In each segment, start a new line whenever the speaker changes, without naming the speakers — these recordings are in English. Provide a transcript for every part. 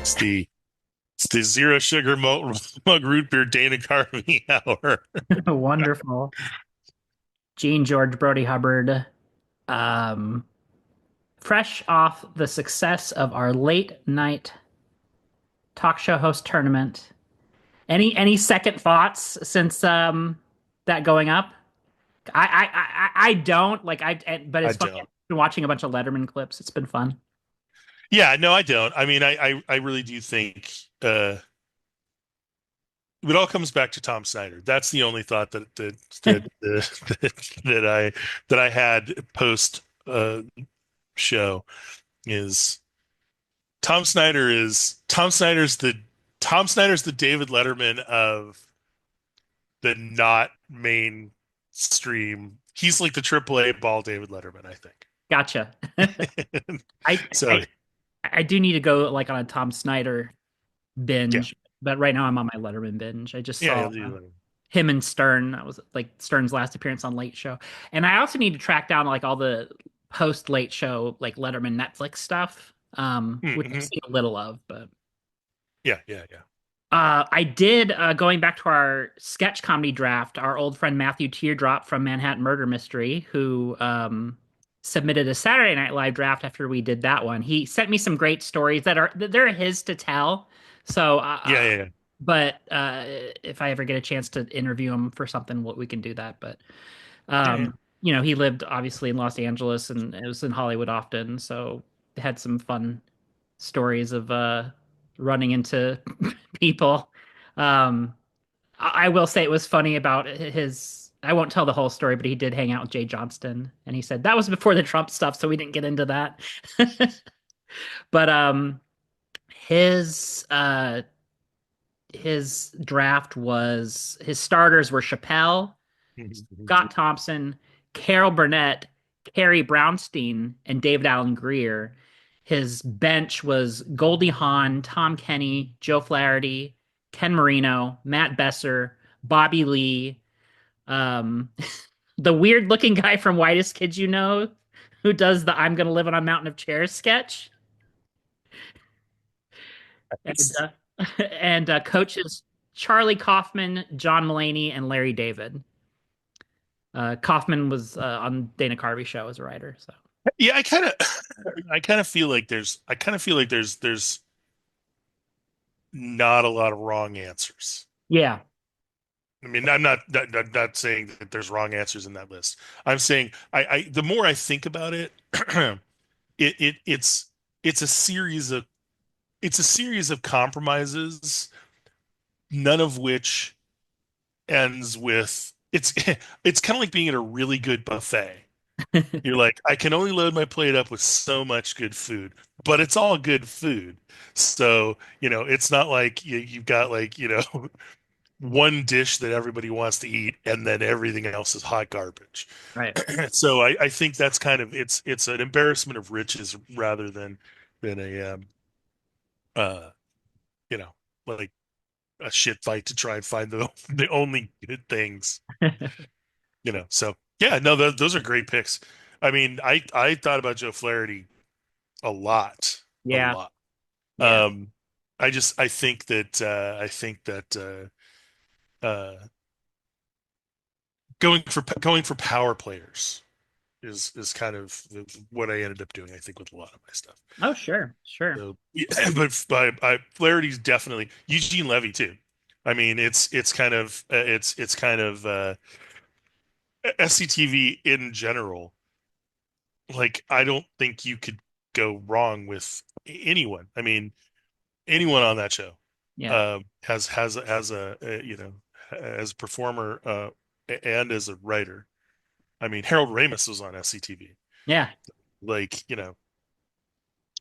It's the it's the zero sugar mug root beer Dana Carvey hour.
Wonderful. Gene George Brody Hubbard. Um, Fresh off the success of our late night talk show host tournament. Any second thoughts since that going up? I don't like but
I
it's funny. I've
don't.
been watching a bunch of Letterman clips. It's been fun.
Yeah, no, I don't. I mean, I really do think it all comes back to Tom Snyder. That's the only thought that I had post show is Tom Snyder's the David Letterman of the not mainstream. He's like the AAA ball David Letterman, I
Gotcha.
think.
I
So
I I do need to go like on a Tom Snyder
yeah,
binge, but right now I'm on my Letterman binge. I just
yeah,
saw
he'll do Letterman.
him and Stern. That was like Stern's last appearance on Late Show. And I also need to track down like all the post Late Show like Letterman Netflix stuff, which I've
Mm-hmm.
seen a little of, but
Yeah, yeah, yeah.
I did going back to our sketch comedy draft, our old friend Matthew Teardrop from Manhattan Murder Mystery, who submitted a Saturday Night Live draft after we did that one. He sent me some great stories that they're his to tell. So
Yeah, yeah, yeah.
but if I ever get a chance to interview him for something, we can do that. But
Yeah, yeah.
he lived obviously in Los Angeles and it was in Hollywood often, so had some fun stories of running into people. Um, I will say it was funny about his. I won't tell the whole story, but he did hang out with Jay Johnston, and he said that was before the Trump stuff, so we didn't get into that. But his uh his draft was his starters were Chappelle, Scott Thompson, Carol Burnett, Carrie Brownstein, and David Allen Greer. His bench was Goldie Hawn, Tom Kenny, Joe Flaherty, Ken Marino, Matt Besser, Bobby Lee, um, the weird looking guy from Whitest Kids You Know, who does the I'm Gonna Live on a Mountain of Chairs sketch, and
It's-
coaches Charlie Kaufman, John Mulaney, and Larry David. Kaufman was on Dana Carvey's show as a writer. So
yeah, I kind of feel like there's not a lot of wrong answers.
yeah,
I mean, I'm not saying that there's wrong answers in that list. I'm saying the more I think about it, it's a series of compromises, none of which ends with it's kind of like being at a really good buffet. You're like, I can only load my plate up with so much good food, but it's all good food. So, it's not like you've got like, one dish that everybody wants to eat and then everything else is hot garbage.
right.
So I think that's kind of it's an embarrassment of riches rather than a uh you know like a shit fight to try and find the only good things. So yeah, no, those are great picks. I mean, I thought about Joe Flaherty a lot, a
Yeah,
lot.
yeah,
I think that going for power players is kind of what I ended up doing. I think with a lot of my stuff.
oh sure, sure.
So, yeah, but Flaherty's definitely Eugene Levy too. I mean, it's kind of SCTV in general. Like, I don't think you could go wrong with anyone. I mean, anyone on that show
Yeah,
has as a performer and as a writer. I mean, Harold Ramis was on SCTV.
yeah.
Like,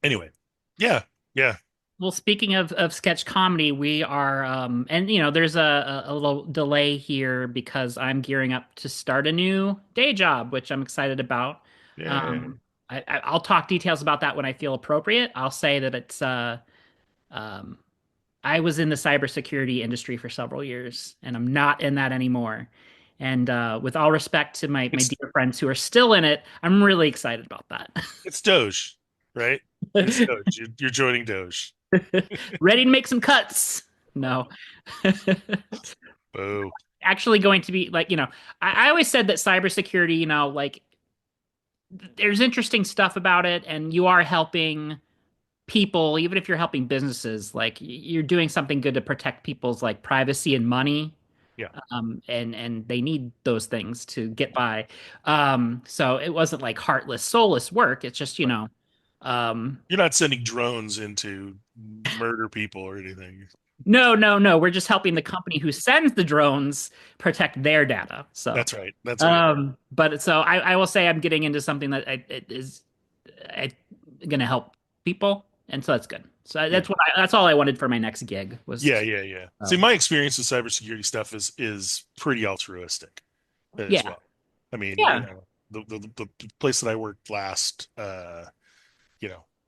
anyway, yeah, yeah,
Well, speaking of sketch comedy, we are and there's a little delay here because I'm gearing up to start a new day job, which I'm excited about.
yeah.
Um, I'll talk details about that when I feel appropriate. I'll say that it's um, I was in the cybersecurity industry for several years, and I'm not in that anymore. And with all respect to my
It's
dear friends who are still in it, I'm really excited about that.
it's Doge, right? It's Doge. You're joining Doge.
Ready to make some cuts. No.
Boo.
Actually going to be like, I always said that cybersecurity, like there's interesting stuff about it, and you are helping people, even if you're helping businesses, like you're doing something good to protect people's like privacy and money.
Yeah.
And they need those things to get by. So it wasn't like heartless, soulless work. It's just,
Right.
um,
You're not sending drones into murder people or anything.
no, no, no. We're just helping the company who sends the drones protect their data. So,
That's right. That's good.
but so I will say I'm getting into something that it is going to help people, and so that's good. So
Yeah.
that's all I wanted for my next gig
Yeah,
was.
yeah, yeah. See,
Um,
my experience with cybersecurity stuff is pretty altruistic as
yeah,
well. I mean,
yeah,
the place that I worked last,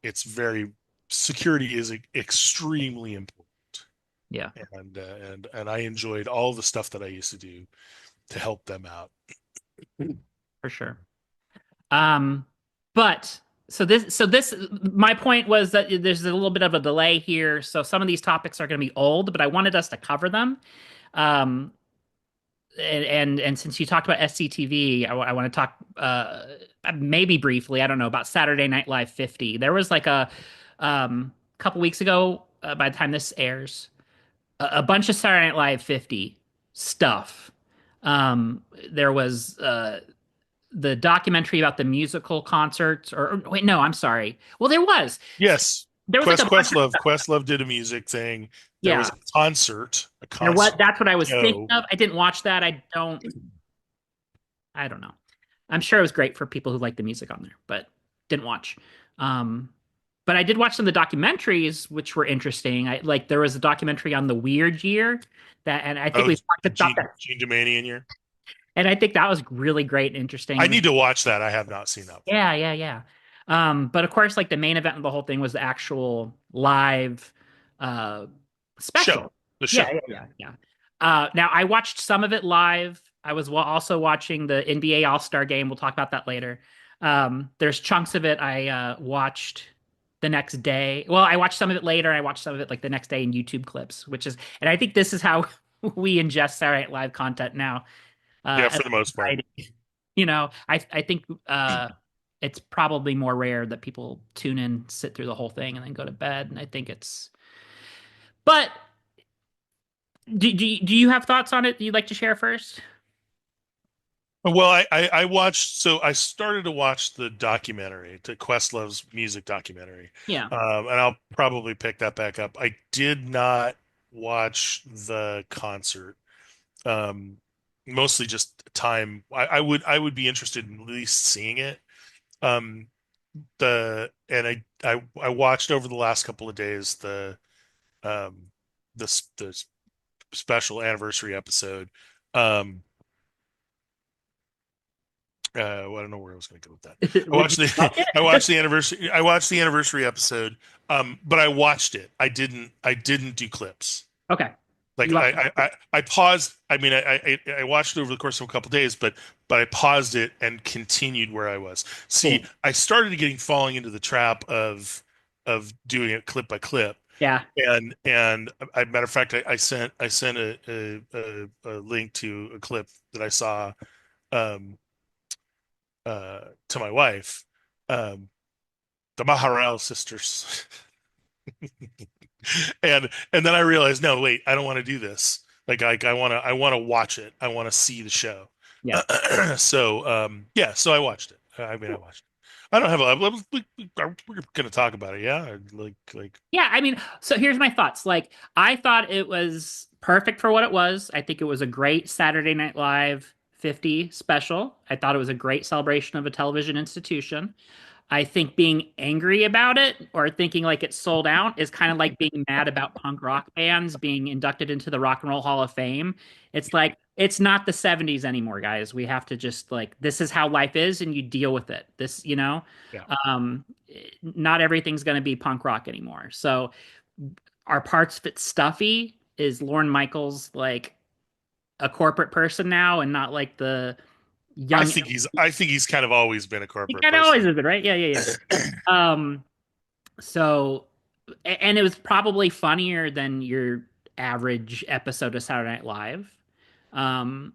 it's very security is extremely important,
yeah,
and I enjoyed all the stuff that I used to do to help them out.
for sure. Um, but so this my point was that there's a little bit of a delay here. So some of these topics are going to be old, but I wanted us to cover them. Um, and since you talked about SCTV, I want to talk maybe briefly, I don't know, about Saturday Night Live 50. There was like a couple weeks ago, by the time this airs, a bunch of Saturday Night Live 50 stuff. There was the documentary about the musical concerts, or wait, no, I'm sorry. Well,
Yes,
there was like a bunch of stuff.
Questlove did a music thing. There was
Yeah,
a
there was.
concert
That's what I was thinking
show.
of. I didn't watch that. I don't know. I'm sure it was great for people who like the music on there, but didn't watch. Um, but I did watch some of the documentaries, which were interesting. I like there was a documentary on the Weird Year that, and I think
Oh,
we talked about that,
Gene Domanian year.
and I think that was really great and interesting.
I
It was
need to watch that. I have not seen that one.
Yeah, yeah, yeah. But of course, like the main event of the whole thing was the actual live uh
Show.
special.
The
Yeah,
show.
yeah,
Yeah.
yeah, yeah. Now I watched some of it live. I was also watching the NBA All-Star game. We'll talk about that later. There's chunks of it I watched the next day. Well, I watched some of it later. I watched some of it like the next day in YouTube clips, and I think this is how we ingest Saturday Night Live content now.
Yeah,
As
for the most
a
part.
society. I think it's probably more rare that people tune in, sit through the whole thing, and then go to bed. And I think it's. But do you have thoughts on it that you'd like to share first?
Well, I watched, so I started to watch the documentary, to Questlove's music documentary.
Yeah.
And I'll probably pick that back up. I did not watch the concert. Um, Mostly just time. I would be interested in at least seeing it. Um, I watched over the last couple of days um the special anniversary episode. Um, well, I don't know where I was going to go with that.
Would you like it?
I watched the anniversary episode. But I watched it. I didn't do clips.
Okay.
Like
You watched it.
I paused. I mean, I watched it over the course of a couple days, but I paused it and continued where I was. See,
Cool.
I started getting falling into the trap of doing it clip by clip,
Yeah.
and matter of fact, I sent a link to a clip that I saw um to my wife, um the Maharel sisters. And then I realized, no, wait, I don't want to do this. I want to watch it. I want to see the show.
Yeah.
So yeah, so I watched it. I mean, I
Cool.
watched it. I don't have a. We're gonna talk about it. Yeah, like
Yeah, I mean, so here's my thoughts. Like, I thought it was perfect for what it was. I think it was a great Saturday Night Live 50 special. I thought it was a great celebration of a television institution. I think being angry about it or thinking like it's sold out is kind of like being mad about punk rock bands being inducted into the Rock and Roll Hall of Fame. It's like it's not the 70s anymore, guys. We have to just like this is how life is and you deal with it.
yeah.
Um not everything's going to be punk rock anymore. So are parts of it stuffy? Is Lorne Michaels like a corporate person now and not like the young
I think he's kind of always been a
he
corporate
kind of always
person.
has been, right? Yeah, yeah, yeah. Um, so and it was probably funnier than your average episode of Saturday Night Live. Um,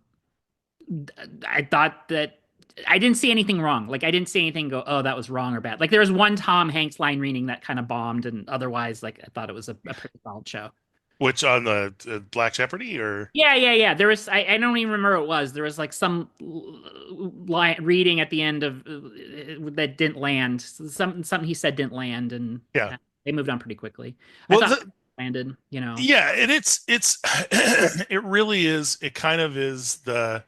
I thought that I didn't see anything wrong. Like I didn't see anything go, oh, that was wrong or bad. Like there was one Tom Hanks line reading that kind of bombed, and otherwise, like I thought it was a pretty solid show.
Which on the Black Jeopardy or
Yeah. There was I don't even remember what it was. There was like some line reading at the end of that didn't land. Something he said didn't land, and
yeah.
they moved on pretty quickly. I
Well,
thought it landed, you know.
yeah, and it's it really is. It kind of is the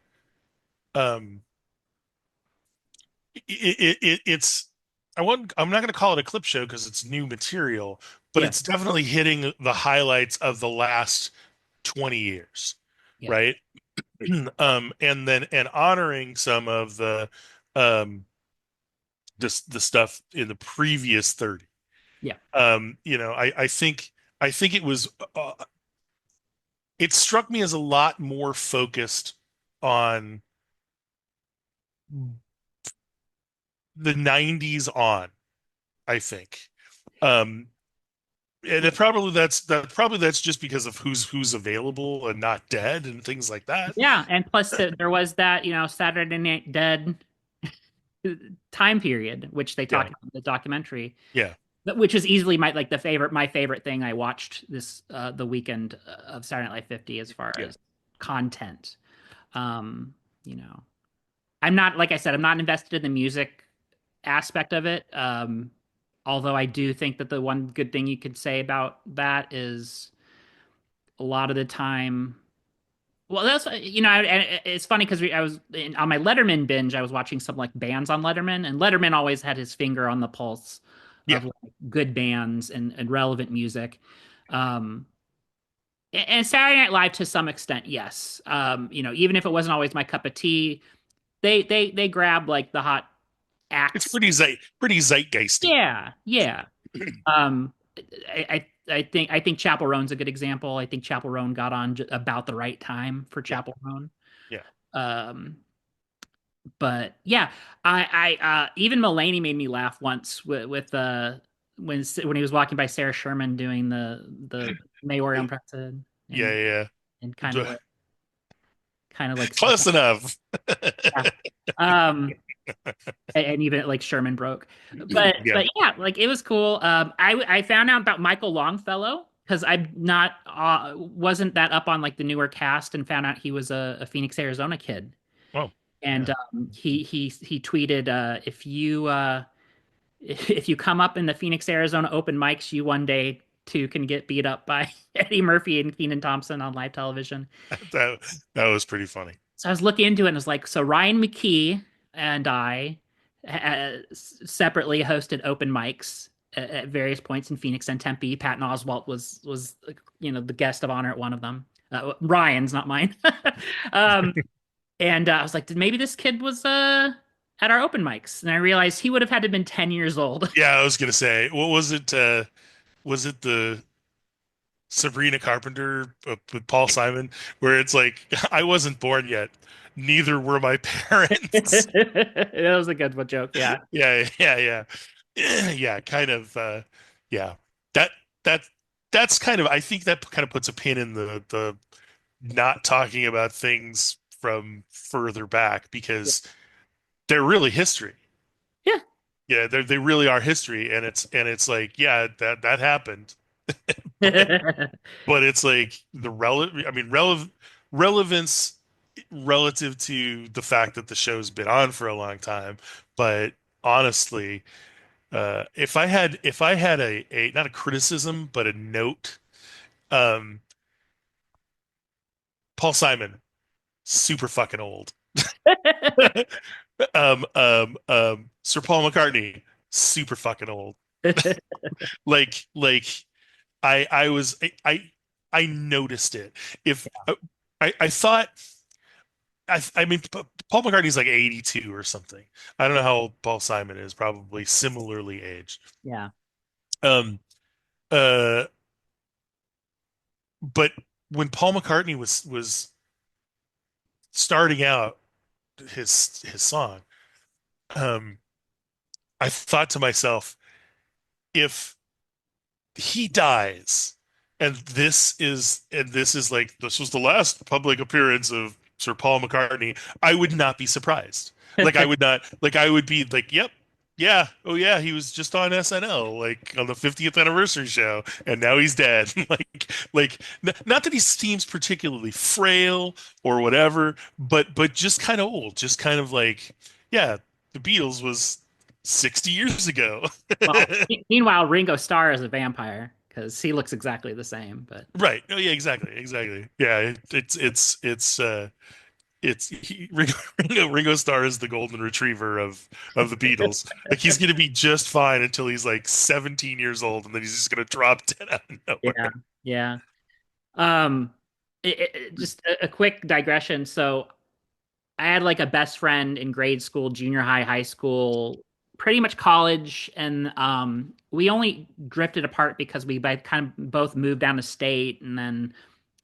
um it's I'm not going to call it a clip show because it's new material, but
Yeah,
it's definitely hitting the highlights of the last 20 years,
yeah,
right? And then and honoring some of um the stuff in the previous 30.
yeah,
I think it was it struck me as a lot more focused on the 90s on, I think. Um, and probably that's just because of who's available and not dead and things like that.
yeah. And plus, there was that Saturday Night Dead time period, which they
Yeah,
talked about in the documentary,
yeah,
which is easily my favorite thing I watched this the weekend of Saturday Night Live 50 as far
yeah.
as content. Um, you know, I'm not like I said, I'm not invested in the music aspect of it. Although I do think that the one good thing you could say about that is a lot of the time. Well, that's and it's funny because on my Letterman binge, I was watching some like bands on Letterman, and Letterman always had his finger on the pulse
Yeah,
of like, good bands and relevant music. Um, and Saturday Night Live to some extent, yes. Even if it wasn't always my cup of tea, they grab like the hot
it's
acts.
pretty zeitgeisty.
Yeah. Um, I think Chapel Roan's a good example. I think Chapel Roan got on about the right time for
Yeah,
Chapel Roan.
yeah.
Um, but yeah, I even Mulaney made me laugh once with when he was walking by Sarah Sherman doing the Mayor Unprecedented
Yeah, yeah,
and
yeah.
kind of like
Close enough.
yeah. Um, and even like Sherman broke.
Yeah.
But yeah, like it was cool. I found out about Michael Longfellow because I'm not wasn't that up on like the newer cast and found out he was a Phoenix, Arizona kid.
Oh,
And
yeah.
he tweeted if you come up in the Phoenix, Arizona open mics, you one day too can get beat up by Eddie Murphy and Keenan Thompson on live television.
That that was pretty funny.
So I was looking into it and it was like, so Ryan McKee and I separately hosted open mics at various points in Phoenix and Tempe. Patton Oswalt was the guest of honor at one of them. Ryan's, not mine. um, and I was like, maybe this kid was at our open mics, and I realized he would have had to have been 10 years old.
Yeah, I was gonna say, what was it? Was it the Sabrina Carpenter with Paul Simon, where it's like, I wasn't born yet, neither were my parents.
That was a good one joke. Yeah.
Yeah. Yeah, kind of yeah. That that that's kind of I think that kind of puts a pin in the not talking about things from further back because they're really history.
Yeah.
Yeah, they really are history and it's like, yeah, that happened. But but it's like the relevance relative to the fact that the show's been on for a long time. But honestly, if I had a not a criticism but a note, um, Paul Simon, super fucking old. Sir Paul McCartney, super fucking old. Like I was I noticed it. If I thought I mean Paul McCartney's like 82 or something. I don't know how old Paul Simon is, probably similarly aged.
Yeah.
Um uh but when Paul McCartney was starting out his song, um I thought to myself, if he dies, and this is like this was the last public appearance of Sir Paul McCartney. I would not be surprised. Like I would not like I would be like, yep, yeah, oh yeah, he was just on SNL like on the 50th anniversary show, and now he's dead. Not that he seems particularly frail or whatever, but just kind of old, just kind of like, yeah, the Beatles was 60 years ago.
Well, meanwhile, Ringo Starr is a vampire because he looks exactly the same. But
Right. Oh yeah, exactly. Exactly. Yeah, Ringo Starr is the golden retriever of the Beatles. Like he's gonna be just fine until he's like 17 years old, and then he's just gonna drop dead out of
yeah,
nowhere.
yeah. Um, just a quick digression. So I had like a best friend in grade school, junior high, high school, pretty much college, and we only drifted apart because we kind of both moved down to state, and then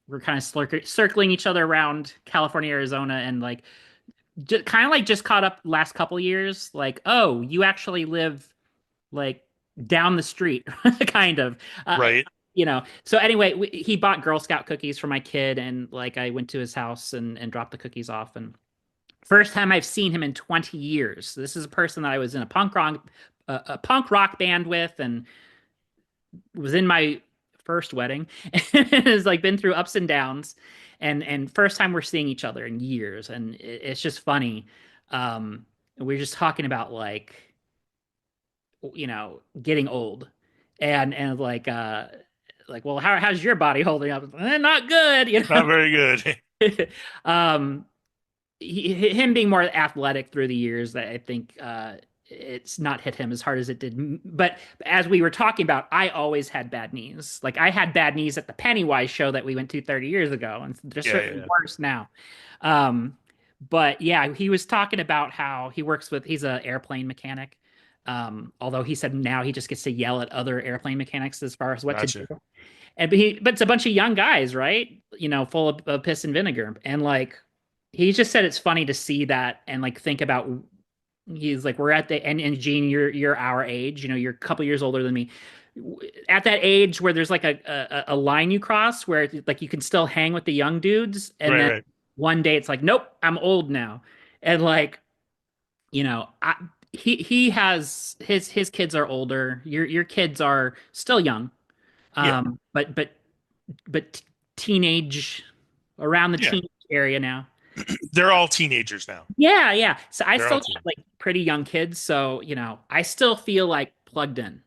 we're kind of circling each other around California, Arizona, and like just kind of like just caught up last couple years. Like, oh, you actually live like down the street, kind of.
Right.
So anyway, he bought Girl Scout cookies for my kid, and like I went to his house and dropped the cookies off. And first time I've seen him in 20 years. This is a person that I was in a punk rock band with, and was in my first wedding, and has like been through ups and downs. And first time we're seeing each other in years, and it's just funny. We're just talking about like getting old, and like, well, how's your body holding up? Not good,
Not very good.
um him being more athletic through the years, that I think it's not hit him as hard as it did. But as we were talking about, I always had bad knees. Like I had bad knees at the Pennywise show that we went to 30 years ago, and they're
Yeah,
certainly
yeah,
worse now. Um, but yeah, he was talking about how he's an airplane mechanic. Although he said now he just gets to yell at other airplane mechanics as far as what to do.
gotcha.
But it's a bunch of young guys, right? Full of piss and vinegar. And like he just said it's funny to see that and like think about he's like we're at the and Gene, you're our age, you're a couple years older than me. At that age where there's like a line you cross where like you can still hang with the young dudes, and
Right,
then
right.
one day it's like, nope, I'm old now. And like, I he has his kids are older. Your kids are still young.
Yeah,
But teenage, around the
yeah.
teenage area now.
They're all teenagers now.
Yeah, yeah. So I
They're
still
all
got
teen.
like pretty young kids, so I still feel like plugged in.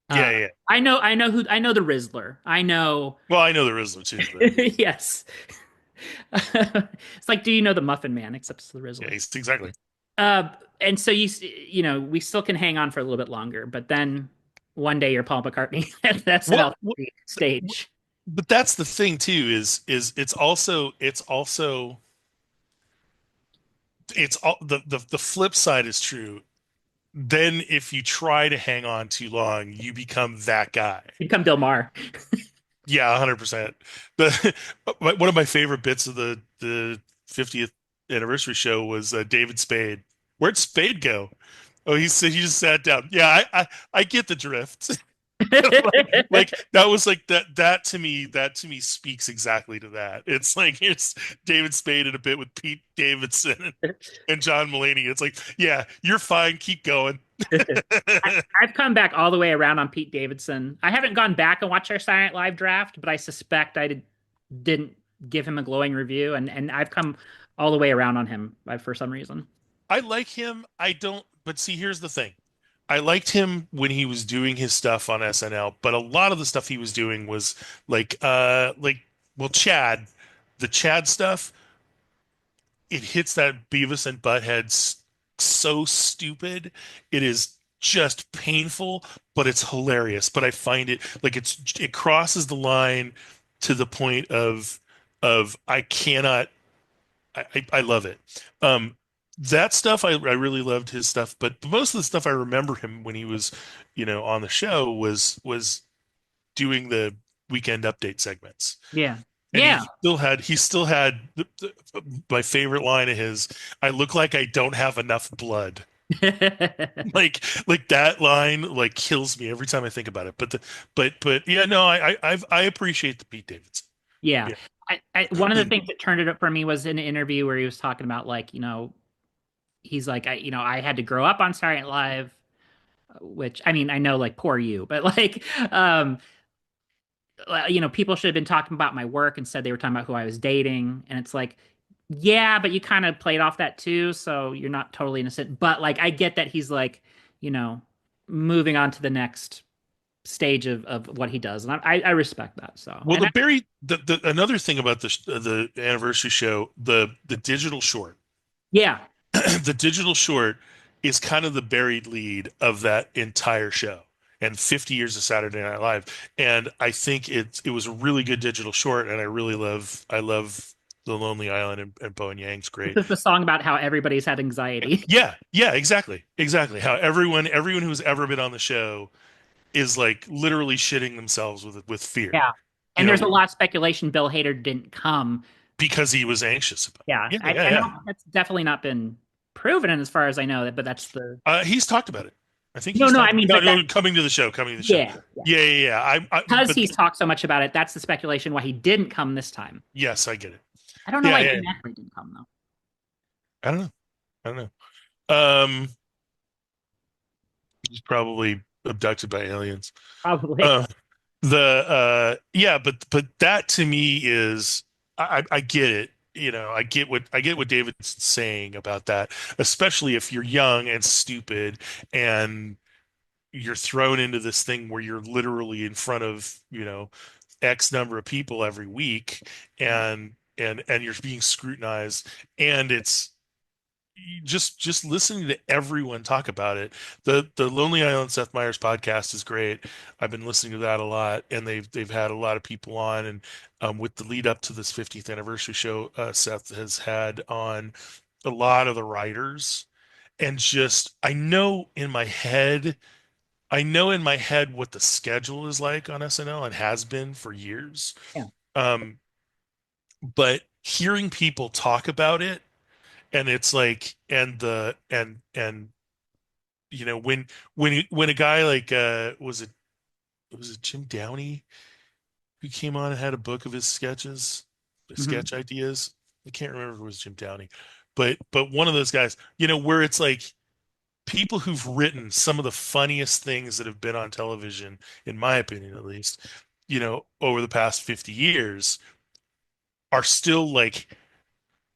Yeah, yeah.
I know the Rizzler. I know.
Well, I know the Rizzler too, but
Yes. It's like, do you know the Muffin Man? Except it's the
yeah,
Rizzler.
exactly.
And so we still can hang on for a little bit longer, but then one day you're Paul McCartney. That's an
What,
L stage.
but that's the thing too is it's all the flip side is true. Then if you try to hang on too long, you become that guy.
You become Bill Maher.
Yeah, 100%. The one of my favorite bits of the 50th anniversary show was David Spade. Where'd Spade go? Oh, he just sat down. Yeah, I get the drift. Like that was like that to me speaks exactly to that. It's like here's David Spade in a bit with Pete Davidson and John Mulaney. It's like, yeah, you're fine, keep going.
I've come back all the way around on Pete Davidson. I haven't gone back and watched our Silent Live draft, but I suspect didn't give him a glowing review, and I've come all the way around on him for some reason.
I like him. I don't, but see, here's the thing. I liked him when he was doing his stuff on SNL, but a lot of the stuff he was doing was well, the Chad stuff, it hits that Beavis and so stupid. It is just painful, but it's hilarious. But I find it like it crosses the line to the point of I cannot I love it. That stuff I really loved his stuff, but most of the stuff I remember him when he was, on the show was doing the weekend update segments.
Yeah,
And
yeah.
he still had my favorite line of his, I look like I don't have enough blood. Like that line like kills me every time I think about it. But yeah, no, I appreciate the Pete Davidson.
Yeah.
Yeah.
One of the things that turned it up for me was in an interview where he was talking about like, he's like, I had to grow up on Saturday Night Live, which I mean, I know like poor you, but like, people should have been talking about my work instead they were talking about who I was dating. And it's like, yeah, but you kind of played off that too, so you're not totally innocent. But like, I get that he's like, you know, moving on to the next stage of what he does, and I respect that. So,
Well,
and
the another thing about the anniversary show, the digital short,
yeah,
the digital short is kind of the buried lead of that entire show and 50 years of Saturday Night Live. And I think it was a really good digital short, and I love The Lonely Island, and Bo and Yang's
this
great.
is the song about how everybody's had anxiety.
Yeah, yeah, exactly. How everyone who's ever been on the show is like literally shitting themselves with fear,
Yeah.
you
And there's a
know,
lot of speculation Bill Hader didn't come.
because he was anxious about
Yeah.
it. Yeah, yeah,
I
yeah.
know that's definitely not been proven, and as far as I know, but that's the
He's talked about it. I think
no,
he's
no, I
talked.
mean,
No,
but that
no, coming to the show, coming to the show.
yeah, yeah.
Yeah, yeah, yeah.
Because
But
he's talked so much about it, that's the speculation why he didn't come this time.
yes, I get it.
I don't know
Yeah,
why
yeah.
Dan Aykroyd didn't come though.
I don't know. I don't know. He's probably abducted by aliens.
Probably.
Uh, yeah, but that to me is I get it. I get what David's saying about that, especially if you're young and stupid and you're thrown into this thing where you're literally in front of, X number of people every week
Yeah.
and you're being scrutinized, and it's just listening to everyone talk about it. The Lonely Island Seth Meyers podcast is great. I've been listening to that a lot, and they've had a lot of people on, and with the lead up to this 50th anniversary show, Seth has had on a lot of the writers, and just I know in my head what the schedule is like on SNL and has been for years.
Yeah.
Um, but hearing people talk about it, and it's like, and when a guy like was it Jim Downey who came on and had a book of his sketches,
Hmm.
sketch ideas. I can't remember if it was Jim Downey, but one of those guys, where it's like people who've written some of the funniest things that have been on television, in my opinion at least, over the past 50 years, are still like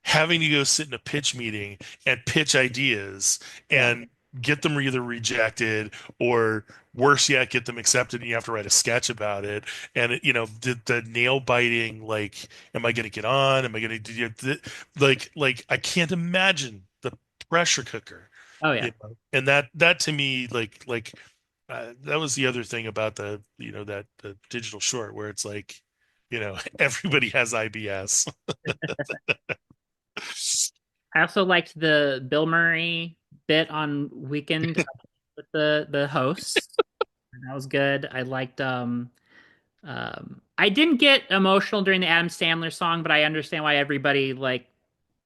having to go sit in a pitch meeting and pitch ideas
Yeah.
and get them either rejected or worse yet, get them accepted, and you have to write a sketch about it. And the nail biting, like, am I going to get on? Am I going to do like I can't imagine the pressure cooker,
Oh yeah.
and that to me, that was the other thing about that the digital short, where it's like, everybody has IBS.
I also liked the Bill Murray bit on Weekend with the hosts. That was good. I liked I didn't get emotional during the Adam Sandler song, but I understand why everybody like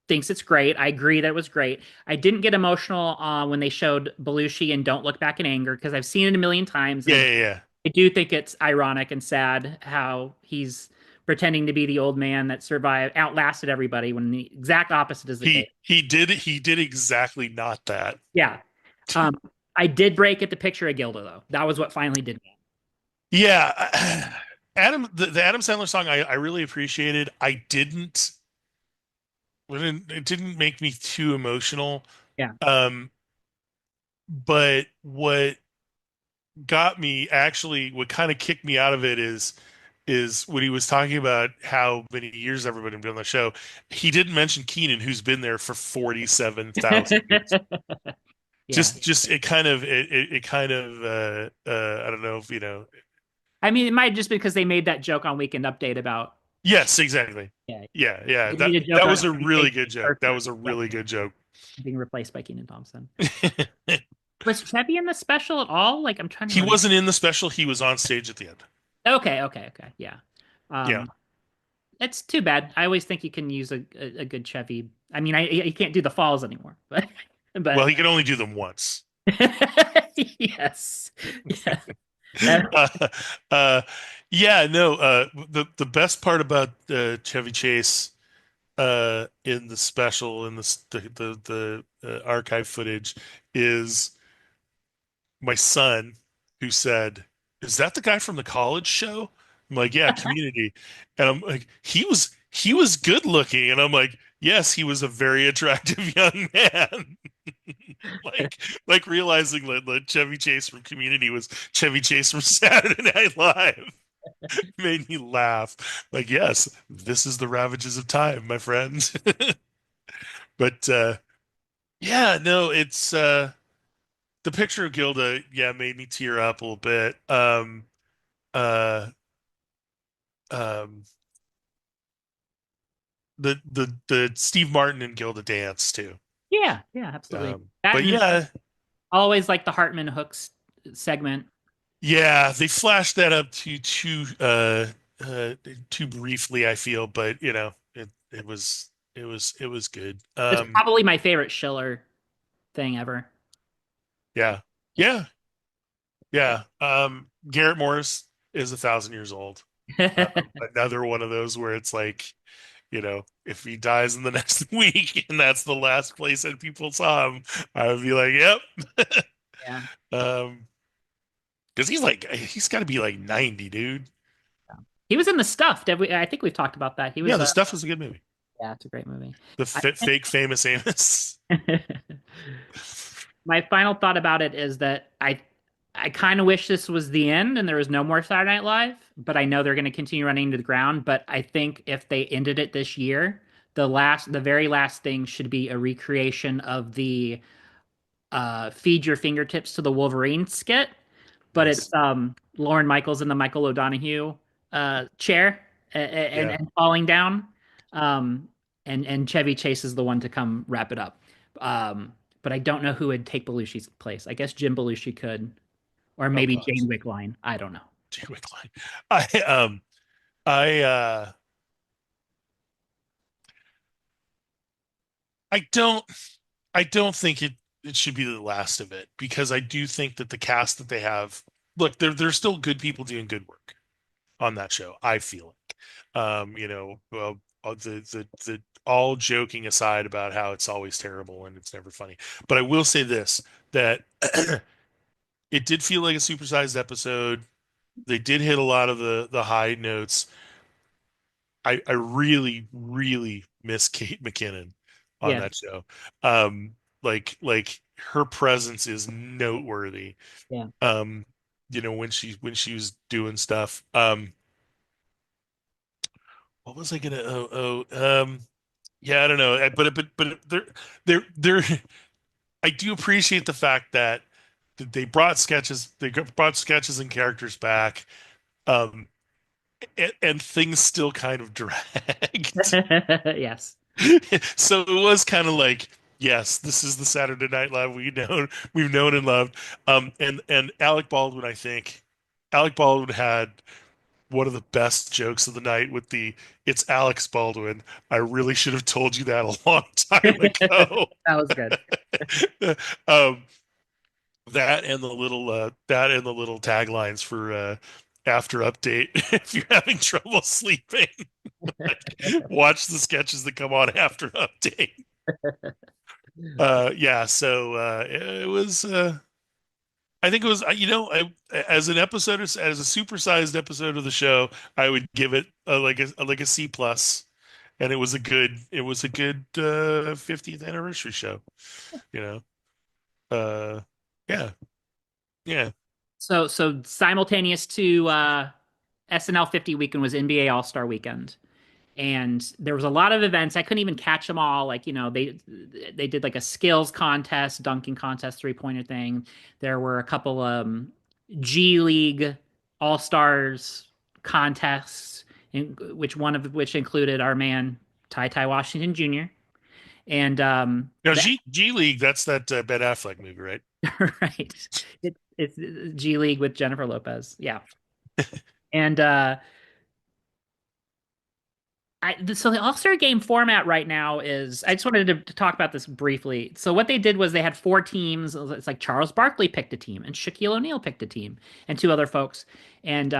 thinks it's great. I agree that it was great. I didn't get emotional when they showed Belushi and Don't Look Back in Anger because I've seen it a million times, and
Yeah, yeah, yeah.
I do think it's ironic and sad how he's pretending to be the old man that survived, outlasted everybody when the exact opposite is the case.
He did exactly not that.
Yeah. Um, I did break at the picture of Gilda though. That was what finally did me.
Yeah, the Adam Sandler song I really appreciated. It didn't make me too emotional.
Yeah.
Um, but what kind of kicked me out of it is when he was talking about how many years everybody had been on the show. He didn't mention Keenan, who's been there for 47,000 years.
Yeah.
Just it kind of I don't know if
I mean, it might just because they made that joke on Weekend Update about
yes, exactly.
yeah,
Yeah, yeah.
they
That
made a joke
that
on
was a
Chevy
really
Chase
good joke. That
Arthur
was a
yeah,
really good joke.
being replaced by Keenan Thompson. Was Chevy in the special at all? Like, I'm trying to
He
remember.
wasn't in the special. He was on stage at the end.
Okay, okay, okay, yeah.
Yeah.
Um, it's too bad. I always think you can use a good Chevy. I mean, you can't do the falls anymore, but
Well,
But
he can only do them once.
yes. Yeah. That-
uh, uh, yeah, no. The best part about Chevy Chase in the special in the archive footage is my son who said, "Is that the guy from the college show?" I'm like, "Yeah, Community," and I'm like, "He was good looking," and I'm like, "Yes, he was a very attractive young man." Like, like realizing that Chevy Chase from Community was Chevy Chase from Saturday Night Live made me laugh. Like, yes, this is the ravages of time, my friend. But yeah, no, it's the picture of Gilda, yeah, made me tear up a little bit. Uh, um, the Steve Martin and Gilda dance too.
yeah, yeah, absolutely. That
But
and
yeah,
always like the Hartman Hooks segment.
yeah, they flashed that up uh too briefly, I feel, but it was good.
It's probably my favorite Schiller thing ever.
Yeah, yeah, yeah. Garrett Morris is 1,000 years old. Another one of those where it's like, if he dies in the next week and that's the last place that people saw him, I would be like, yep.
Yeah.
Um, because he's got to be like 90, dude.
He was in The Stuff. Did we, I think we've talked about that. He
Yeah,
was
the stuff was a good movie.
yeah, it's a great movie.
The
I,
fake famous Amos.
my final thought about it is that I kind of wish this was the end and there was no more Saturday Night Live, but I know they're going to continue running into the ground. But I think if they ended it this year, the very last thing should be a recreation of the feed your fingertips to the Wolverine skit, but it's
Nice.
Lauren Michaels in the Michael O'Donoghue chair
Yeah.
and falling down, um, and Chevy Chase is the one to come wrap it up. But I don't know who would take Belushi's place. I guess Jim Belushi could, or
Oh
maybe
God.
Jane Wickline. I don't know.
Jay Wickline. I uh I don't I don't think it should be the last of it because I do think that the cast that they have, look, there's still good people doing good work on that show. I feel like, well, the all joking aside about how it's always terrible and it's never funny, but I will say this that it did feel like a supersized episode. They did hit a lot of the high notes. I really really miss Kate McKinnon on
Yeah.
that show. Um, like her presence is noteworthy.
Yeah.
Um, when she was doing stuff. What was I gonna? Yeah, I don't know. But they're. I do appreciate the fact that they brought sketches. Brought sketches and characters back. Um, and things still kind of dragged.
Yes.
So it was kind of like, yes, this is the Saturday Night Live we've known and loved. And Alec Baldwin, I think, Alec Baldwin had one of the best jokes of the night with the "It's Alex Baldwin. I really should have told you that a long time ago."
That was good.
um, that and the little taglines for after update. If you're having trouble sleeping, watch the sketches that come on after update. Yeah, so it was. I think it was. As an episode, as a supersized episode of the show, I would give it like a C plus, and it was a good 50th anniversary show. You know, uh, yeah, yeah.
So simultaneous to SNL 50 weekend was NBA All-Star weekend. And there was a lot of events. I couldn't even catch them all. Like, they did like a skills contest, dunking contest, three-pointer thing. There were a couple G League All-Stars contests, one of which included our man Ty Washington Jr. And
Now, G League, that's that Ben Affleck movie, right?
right, it's G League with Jennifer Lopez. Yeah. And So the All-Star game format right now is, I just wanted to talk about this briefly. So what they did was they had four teams. It's like Charles Barkley picked a team and Shaquille O'Neal picked a team and two other folks. And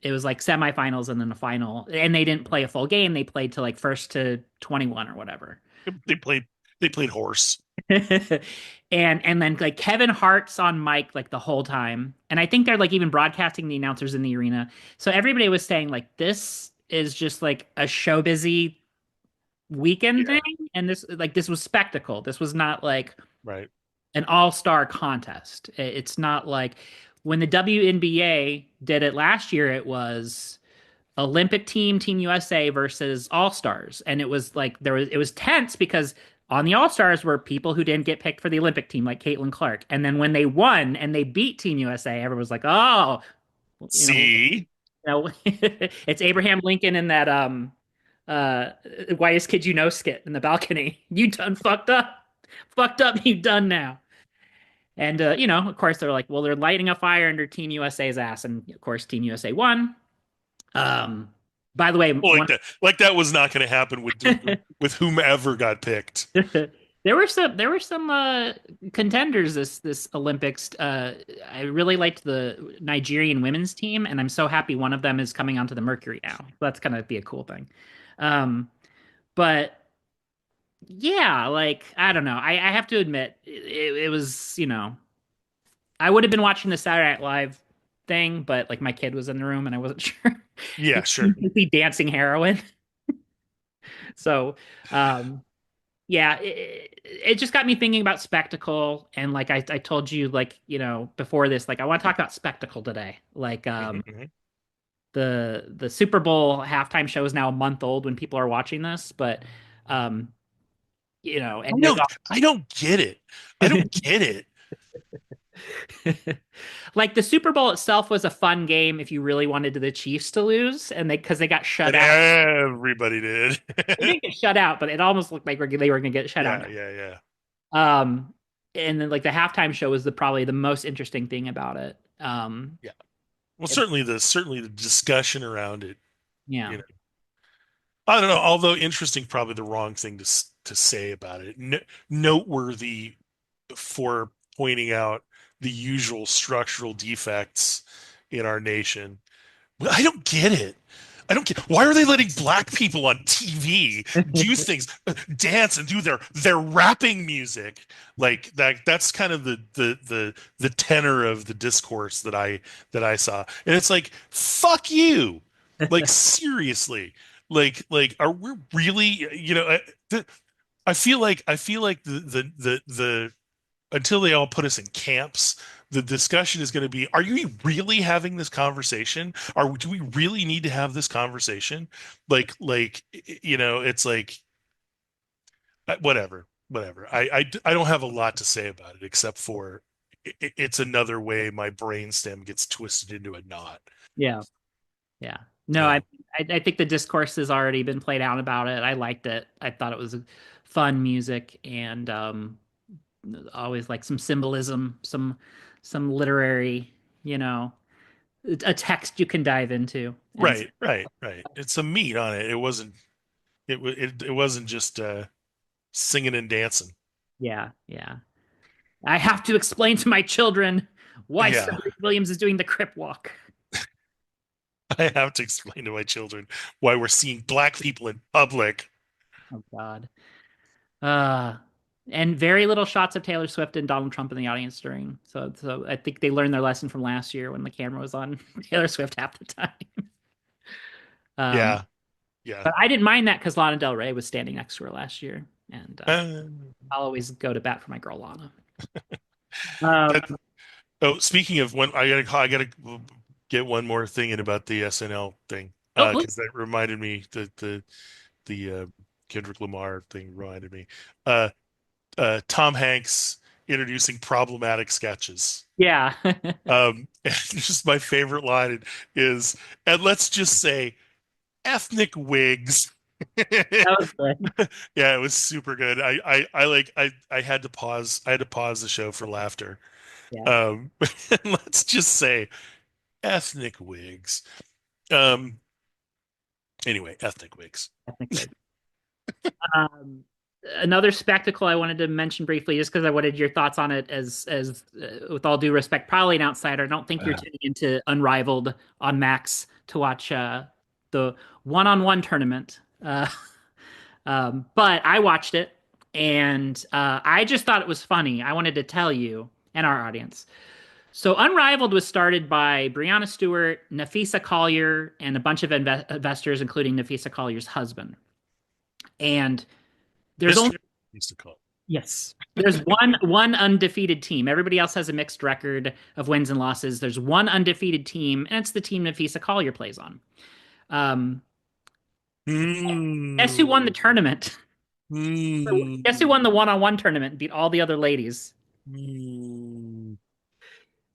it was like semifinals and then a final. And they didn't play a full game. They played to like first to 21 or whatever.
They played they played horse.
And then like Kevin Hart's on mic like the whole time. And I think they're like even broadcasting the announcers in the arena. So everybody was saying like this is just like a show busy weekend thing,
Yeah,
and this was spectacle. This was not like
right.
an all-star contest. It's not like when the WNBA did it last year, it was Olympic team, Team USA versus All-Stars. And it was like it was tense because on the All-Stars were people who didn't get picked for the Olympic team, like Caitlin Clark. And then when they won and they beat Team USA, everyone was like, oh, you know,
See,
it's Abraham Lincoln in that uh whitest kid you know skit in the balcony. You done fucked up. Fucked up, you done now. And of course they're like, well, they're lighting a fire under Team USA's ass, and of course Team USA won. Um by the way,
well,
one
like that was not going to happen with whomever got picked.
there were some contenders this Olympics. I really liked the Nigerian women's team, and I'm so happy one of them is coming onto the Mercury now. So that's gonna be a cool thing. Um, but yeah, like I don't know. I have to admit, it was, I would have been watching the Saturday Night Live thing, but like my kid was in the room and I wasn't sure.
Yeah,
He's
sure.
basically dancing heroin. So, um, yeah, it just got me thinking about spectacle. And like I told you, like, before this, like I want to talk about spectacle today. Like,
Hmm, hmm.
the Super Bowl halftime show is now a month old when people are watching this, but um, and no.
I don't get it. I don't get it.
Like the Super Bowl itself was a fun game if you really wanted the Chiefs to lose, and because they got shut
And
out.
everybody did.
They didn't get shut out, but it almost looked like they were going to get shut out.
Yeah, yeah, yeah,
Um, and then like the halftime show was probably the most interesting thing about it.
yeah. Well,
It,
certainly the discussion around it,
yeah,
you know. I don't know, although interesting, probably the wrong thing to say about it. Noteworthy for pointing out the usual structural defects in our nation. Well, I don't get it. I don't get why are they letting black people on TV do things, dance and do their rapping music like that. That's kind of the tenor of the discourse that I saw, and it's like fuck you, like seriously, like are we really I feel like the until they all put us in camps, the discussion is going to be, are you really having this conversation? Do we really need to have this conversation? It's like, whatever. I don't have a lot to say about it except for it's another way my brainstem gets twisted into a knot.
yeah, yeah. No, I,
Yeah.
I I think the discourse has already been played out about it. I liked it. I thought it was fun music, and always like some symbolism, some literary, you know, a text you can dive into. And
Right. It's some meat on it. It wasn't just singing and dancing.
yeah, yeah. I have to explain to my children why
Yeah.
Cedric Williams is doing the Crip Walk.
I have to explain to my children why we're seeing black people in public.
Oh God. Uh and very little shots of Taylor Swift and Donald Trump in the audience during. So I think they learned their lesson from last year when the camera was on Taylor Swift half the time. Um,
Yeah, yeah.
but I didn't mind that because Lana Del Rey was standing next to her last year, and
Uh,
I'll always go to bat for my girl Lana. Um,
that, oh, speaking of when I gotta get one more thing in about the SNL thing,
oh, please.
because that reminded me the Kendrick Lamar thing reminded me. Uh, Tom Hanks introducing problematic sketches.
Yeah.
And just my favorite line is, and let's just say ethnic wigs.
That was good.
Yeah, it was super good. I had to pause. I had to pause the show for laughter.
Yeah.
Um, let's just say ethnic wigs. Um, Anyway, ethnic wigs.
Ethnic wig. Um, Another spectacle I wanted to mention briefly, just because I wanted your thoughts on it, as with all due respect, probably an outsider. I don't think you're
Uh,
tuning into Unrivaled on Max to watch the one-on-one tournament. But I watched it, and I just thought it was funny. I wanted to tell you and our audience. So Unrivaled was started by Brianna Stewart, Nafisa Collier, and a bunch of investors, including Nafisa Collier's husband. And there's only
history used to call
yes, there's one undefeated team. Everybody else has a mixed record of wins and losses. There's one undefeated team, and it's the team Nafisa Collier plays on. Um,
it.
Guess who won the tournament? Guess who
Mm,
won the one-on-one tournament and beat all the other ladies?
mm.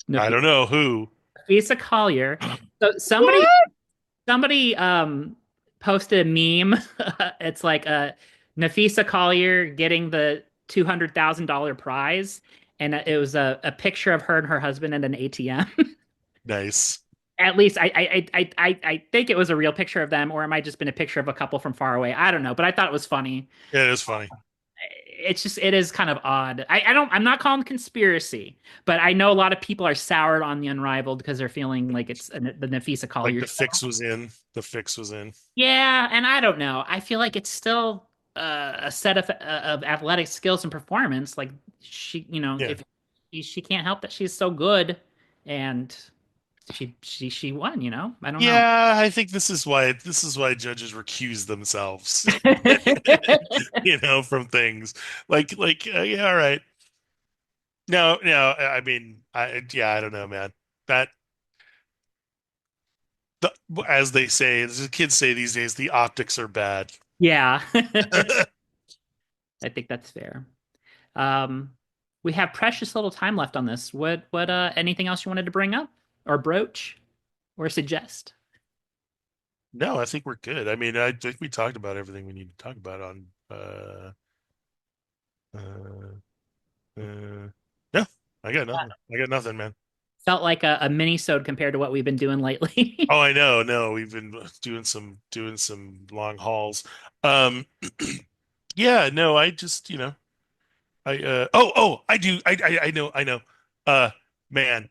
I
Nafisa
don't know who.
Nafisa Collier. So
What?
somebody posted a meme. It's like Nafisa Collier getting the $200,000 prize, and it was a picture of her and her husband at an ATM.
Nice.
At least I think it was a real picture of them, or it might just been a picture of a couple from far away. I don't know, but I thought it was funny.
Yeah, it is funny.
It's just it is kind of odd. I'm not calling conspiracy, but I know a lot of people are soured on the Unrivaled because they're feeling like it's the Nafisa
Like
Collier.
the fix was in. The fix was in.
Yeah, and I don't know. I feel like it's still a set of athletic skills and performance. Like she,
Yeah.
if she can't help that she's so good, and she won. I don't know.
Yeah, I think this is why judges recuse themselves, from things yeah, all right. No, no, I mean, I don't know, man. That the as they say, as the kids say these days, the optics are bad.
Yeah, I think that's fair. Um, we have precious little time left on this. What anything else you wanted to bring up or broach or suggest?
No, I think we're good. I mean, I think we talked about everything we need to talk about on uh yeah, I got nothing, man.
Felt like a mini-sode compared to what we've been doing lately.
Oh, I know. No, we've been doing some long hauls. Um, yeah, no, I just, I do. I know. Uh, man,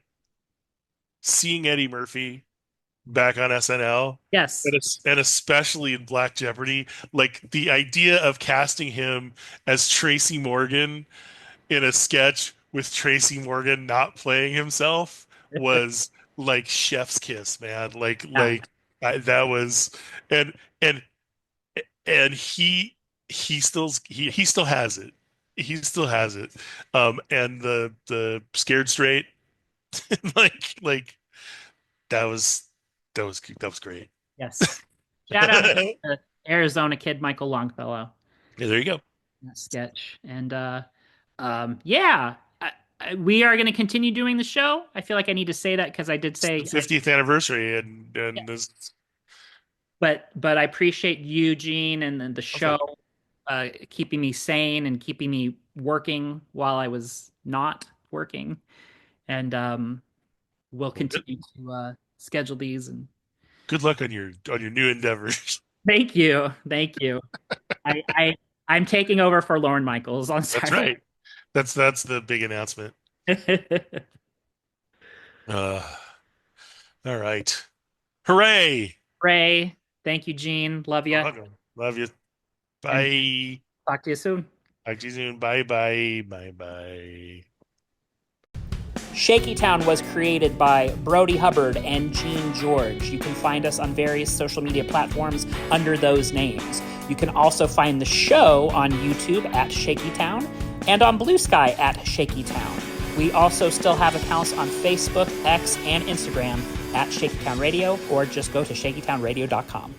seeing Eddie Murphy back on SNL
Yes.
and especially in Black Jeopardy, like the idea of casting him as Tracy Morgan in a sketch with Tracy Morgan not playing himself was like chef's kiss, man.
Yeah.
That was and and and he still has it. He still has it. And the scared straight like that was great.
Yes. Shout out to Arizona kid Michael Longfellow
Yeah, there you go.
in that sketch. And yeah, we are going to continue doing the show. I feel like I need to say that because I did
It's the
say
50th anniversary
yeah.
and this
But I appreciate Eugene and the
okay.
show keeping me sane and keeping me working while I was not working. And we'll
Well, good.
continue to schedule these. And
Good luck on your new endeavors.
thank you, thank you. I, I I'm taking over for Lauren Michaels on
That's
Saturday.
right. That's the big announcement. Uh, all right. Hooray!
Ray, thank you, Gene. Love you.
Love you.
And
Bye.
talk to you soon.
Talk to you soon. Bye bye. Bye bye.
Shaky Town was created by Brody Hubbard and Gene George. You can find us on various social media platforms under those names. You can also find the show on YouTube at Shaky Town and on Blue Sky at Shaky Town. We also still have accounts on Facebook, X, and Instagram at Shaky Town Radio, or just go to shakytownradio.com.